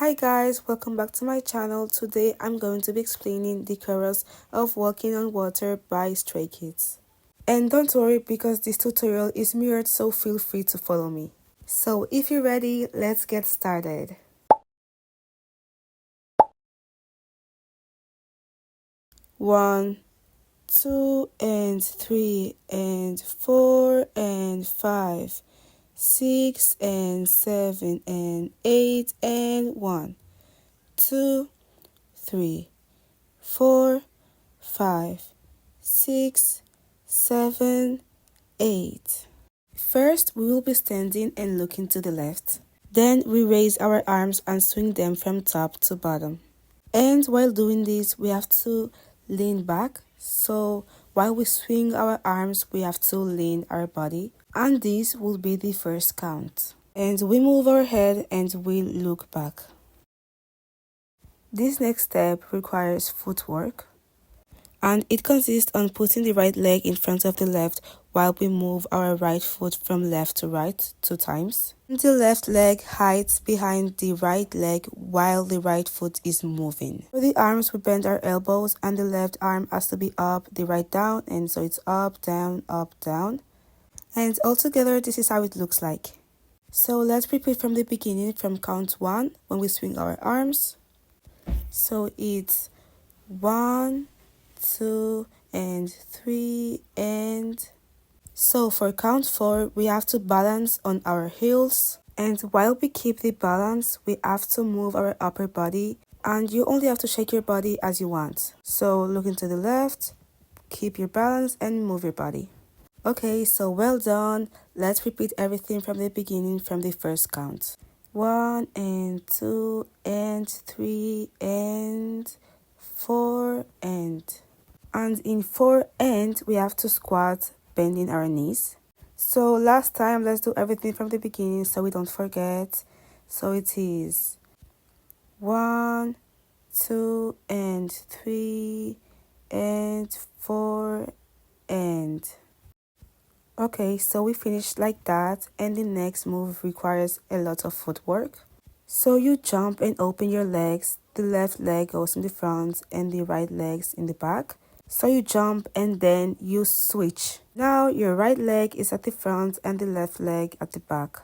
Hi guys, welcome back to my channel. Today I'm going to be explaining the chorus of Walking on Water by Stray Kids. And don't worry because this tutorial is mirrored, so feel free to follow me. So if you're ready, let's get started. 1, 2 and 3 and 4 and 5, 6 and 7 and 8 and 1, 2, 3, 4, 5, 6, 7, 8. First, we will be standing and looking to the left. Then we raise our arms and swing them from top to bottom. And while doing this, we have to lean back. So while we swing our arms, we have to lean our body. And this will be the first count. And we move our head and we look back. This next step requires footwork. And it consists on putting the right leg in front of the left while we move our right foot from left to right 2 times. The left leg hides behind the right leg while the right foot is moving. For the arms, we bend our elbows and the left arm has to be up, the right down, and so it's up, down, and altogether this is how it looks like. So let's repeat from the beginning from count 1 when we swing our arms. So it's 1, 2 and 3 and so for count 4 we have to balance on our heels, and while we keep the balance we have to move our upper body, and you only have to shake your body as you want. So looking to the left, keep your balance and move your body. Okay, so well done. Let's repeat everything from the beginning from the first count. 1 and 2 and 3 and 4 and in 4 and we have to squat bending our knees. So last time, let's do everything from the beginning so we don't forget. So it is 1, 2 and 3 and 4 and. Okay, so we finished like that, and the next move requires a lot of footwork. So you jump and open your legs. The left leg goes in the front and the right legs in the back. So you jump and then you switch. Now your right leg is at the front and the left leg at the back.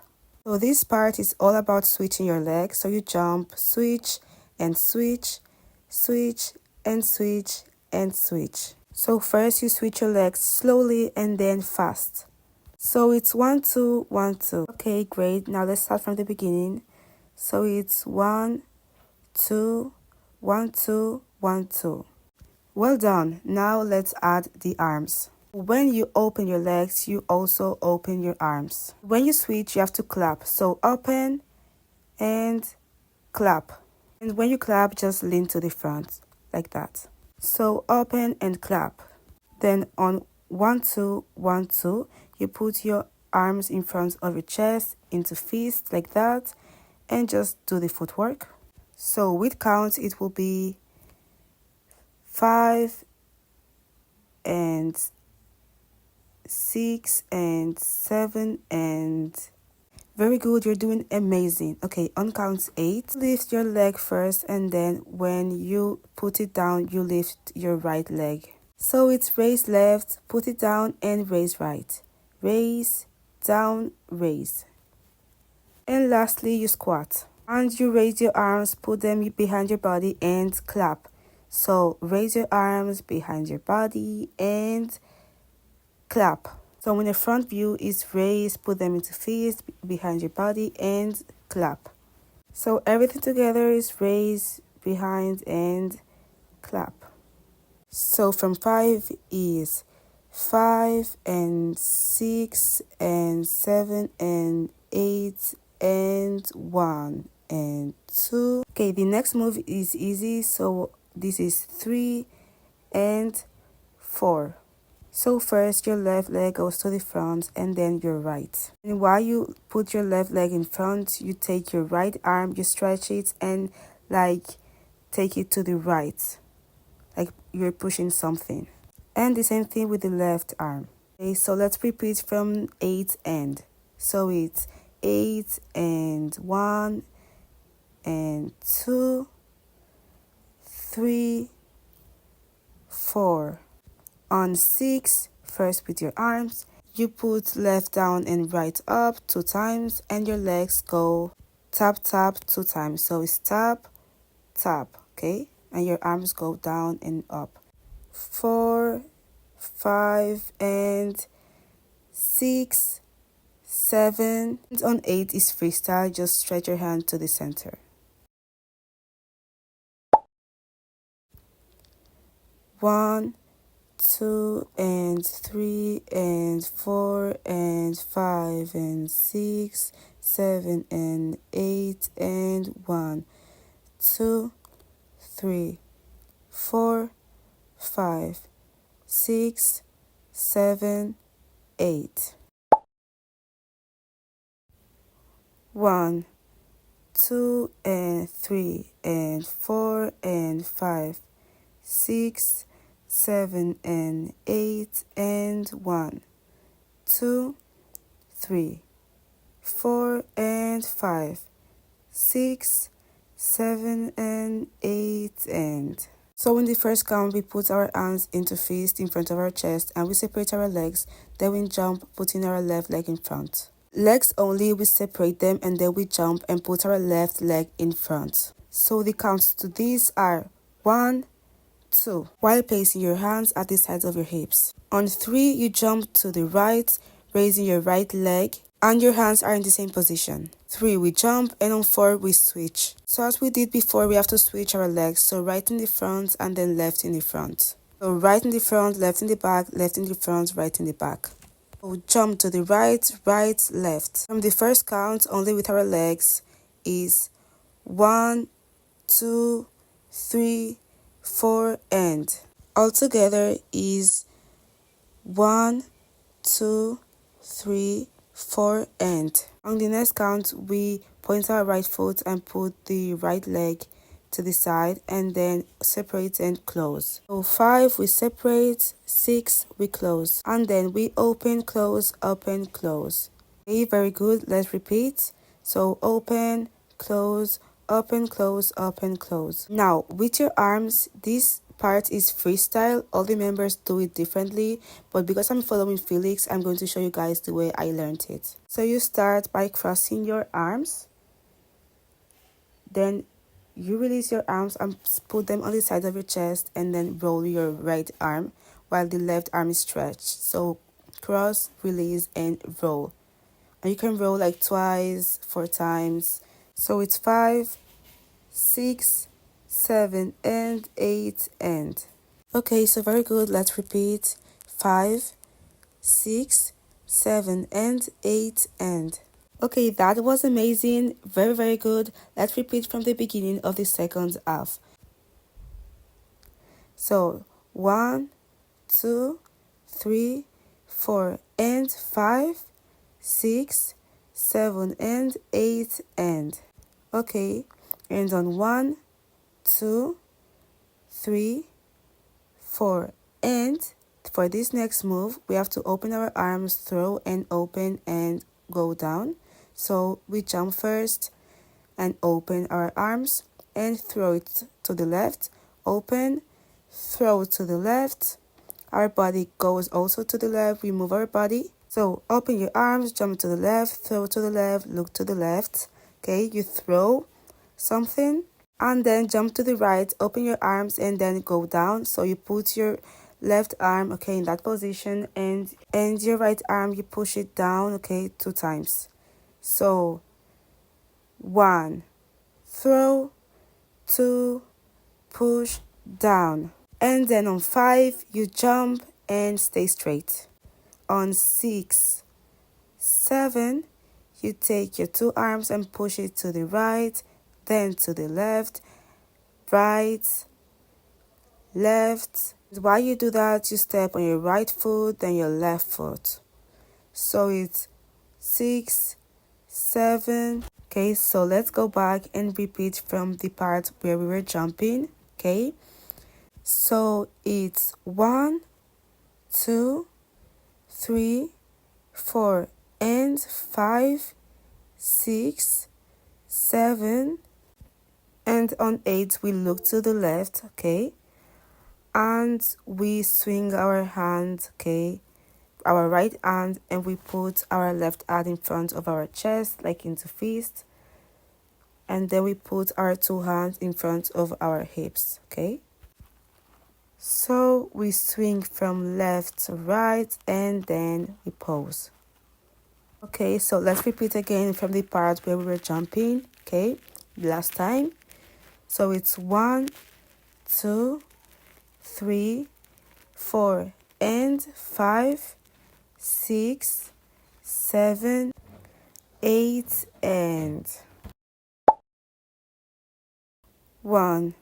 So this part is all about switching your legs. So you jump, switch and switch, switch and switch and switch. So first you switch your legs slowly and then fast. So it's 1, 2, 1, 2. Okay, great. Now let's start from the beginning. So it's 1, 2, 1, 2, 1, 2. Well done. Now let's add the arms. When you open your legs, you also open your arms. When you switch, you have to clap. So open and clap. And when you clap, just lean to the front like that. So open and clap. Then on 1, 2, 1, 2, you put your arms in front of your chest into fist like that and just do the footwork. So with counts, it will be 5 and 6 and 7 and very good, you're doing amazing. Okay, on count 8, lift your leg first and then when you put it down, you lift your right leg. So it's raise left, put it down and raise right. Raise, down, raise. And lastly, you squat. And you raise your arms, put them behind your body and clap. So raise your arms behind your body and clap. So when the front view is raise, put them into fist behind your body and clap. So everything together is raise, behind and clap. So from 5 is 5 and 6 and 7 and 8 and 1 and 2. Okay, the next move is easy. So this is 3 and 4. So first your left leg goes to the front and then your right. And while you put your left leg in front, you take your right arm, you stretch it and like take it to the right, like you're pushing something. And the same thing with the left arm. Okay, so let's repeat from 8 and. So it's 8 and 1 and 2, 3, 4. On 6, first with your arms, you put left down and right up 2 times, and your legs go tap, tap 2 times. So it's tap, tap, okay? And your arms go down and up. 4, 5, and 6, 7. And on 8 is freestyle. Just stretch your hand to the center. 1, 2, and 3, and 4, and 5, and 6, 7, and 8, and 1, 2, 3, 4, 5, 6, 7, 8. 1, 2, and 3, and 4, and 5, 6, 7, and 8, and 1, 2, 3, 4, and 5, 6, 7, and 8, and... So in the first count, we put our arms into fist in front of our chest and we separate our legs. Then we jump, putting our left leg in front. Legs only, we separate them and then we jump and put our left leg in front. So the counts to these are 1, 2, while placing your hands at the sides of your hips. On 3, you jump to the right, raising your right leg, and your hands are in the same position. 3, we jump, and on 4, we switch. So as we did before, we have to switch our legs. So right in the front and then left in the front. So right in the front, left in the back, left in the front, right in the back. So jump to the right, right, left. From the first count, only with our legs, is 1, 2, 3, 4, and altogether is 1, 2, 3, 4, and on the next count we point our right foot and put the right leg to the side and then separate and close. So 5 we separate, 6 we close, and then we open, close, open, close. Okay, very good. Let's repeat. So open, close, open, close, open, close. Now with your arms, this part is freestyle. All the members do it differently, but because I'm following Felix, I'm going to show you guys the way I learned it. So you start by crossing your arms, then you release your arms and put them on the side of your chest, and then roll your right arm while the left arm is stretched. So cross, release, and roll. And you can roll like twice, 4 times. So it's 5, 6, 7, and 8, and... Okay, so very good. Let's repeat. 5, 6, 7, and 8, and... Okay, that was amazing. Very, very good. Let's repeat from the beginning of the second half. So 1, 2, 3, 4, and 5, 6, 7, and 8, and... Okay, and on 1, 2, 3, 4, and for this next move we have to open our arms, throw and open and go down. So we jump first and open our arms and throw it to the left, open, throw to the left. Our body goes also to the left. We move our body. So open your arms, jump to the left, throw to the left, look to the left. Okay, you throw something and then jump to the right, open your arms and then go down. So you put your left arm, okay, in that position, and your right arm, you push it down, okay, 2 times. So 1, throw, 2, push, down. And then on 5, you jump and stay straight. On 6, 7, you take your 2 arms and push it to the right, then to the left, right, left. While you do that, you step on your right foot, then your left foot. So it's 6, 7. Okay, so let's go back and repeat from the part where we were jumping. Okay, so it's 1, 2, 3, 4, and 5, 6, 7, And on 8, we look to the left, okay? And we swing our hand, okay? Our right hand, and we put our left hand in front of our chest, like into fist. And then we put our 2 hands in front of our hips, okay? So we swing from left to right, and then we pose. Okay, so let's repeat again from the part where we were jumping, okay? Last time. So it's 1, 2, 3, 4, and 5, 6, 7, 8, and 1,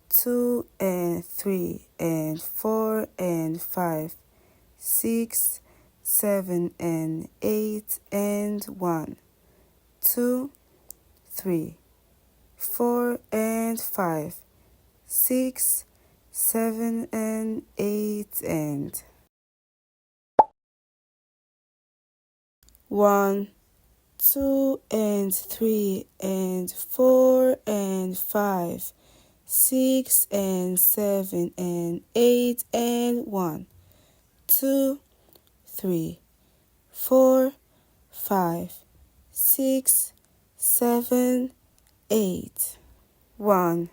2, and 3, and 4, and 5, 6, 7, and 8, and 1, 2, 3, 4, and 5, 6, 7, and 8, and 1, 2, and 3, and 4, and 5, 6, and 7, and 8, and 1, 2, 3, 4, 5, 6, 7, 8. 1,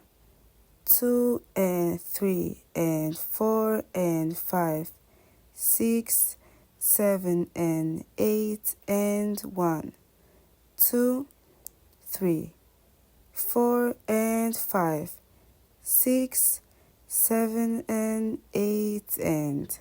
2, and 3, and 4, and 5, 6, 7, and 8, and 1, 2, 3, 4, and 5, 6, 7, and 8, and